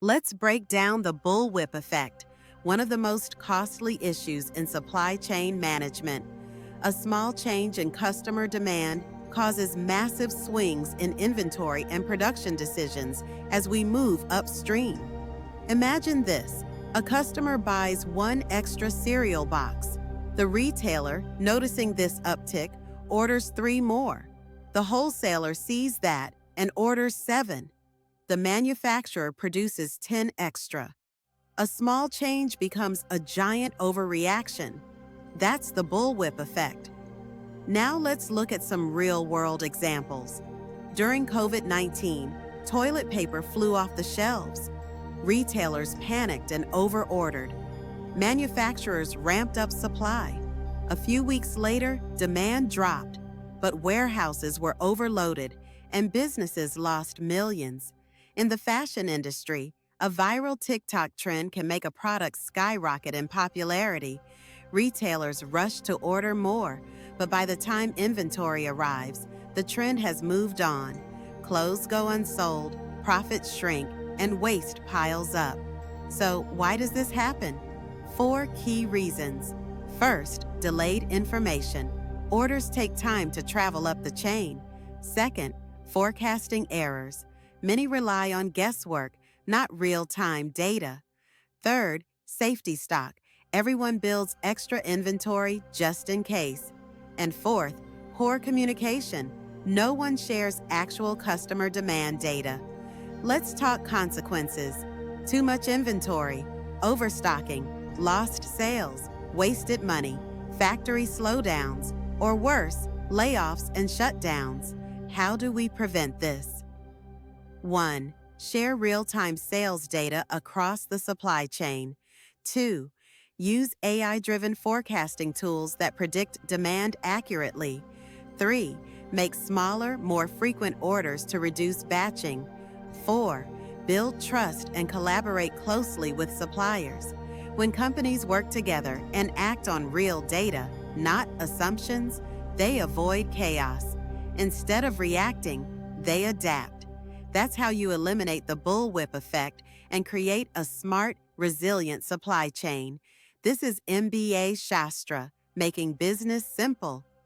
Let's break down the bullwhip effect, one of the most costly issues in supply chain management. A small change in customer demand causes massive swings in inventory and production decisions as we move upstream. Imagine this: a customer buys one extra cereal box. The retailer, noticing this uptick, orders 3 more. The wholesaler sees that and orders 7. The manufacturer produces 10 extra. A small change becomes a giant overreaction. That's the bullwhip effect. Now let's look at some real-world examples. During COVID-19, toilet paper flew off the shelves. Retailers panicked and overordered. Manufacturers ramped up supply. A few weeks later, demand dropped, but warehouses were overloaded and businesses lost millions. In the fashion industry, a viral TikTok trend can make a product skyrocket in popularity. Retailers rush to order more, but by the time inventory arrives, the trend has moved on. Clothes go unsold, profits shrink, and waste piles up. So why does this happen? 4 key reasons. First, delayed information. Orders take time to travel up the chain. Second, forecasting errors. Many rely on guesswork, not real-time data. Third, safety stock. Everyone builds extra inventory just in case. And fourth, poor communication. No one shares actual customer demand data. Let's talk consequences. Too much inventory, overstocking, lost sales, wasted money, factory slowdowns, or worse, layoffs and shutdowns. How do we prevent this? 1. Share real-time sales data across the supply chain. 2. Use AI-driven forecasting tools that predict demand accurately. 3. Make smaller, more frequent orders to reduce batching. 4. Build trust and collaborate closely with suppliers. When companies work together and act on real data, not assumptions, they avoid chaos. Instead of reacting, they adapt. That's how you eliminate the bullwhip effect and create a smart, resilient supply chain. This is MBA Shastra, making business simple,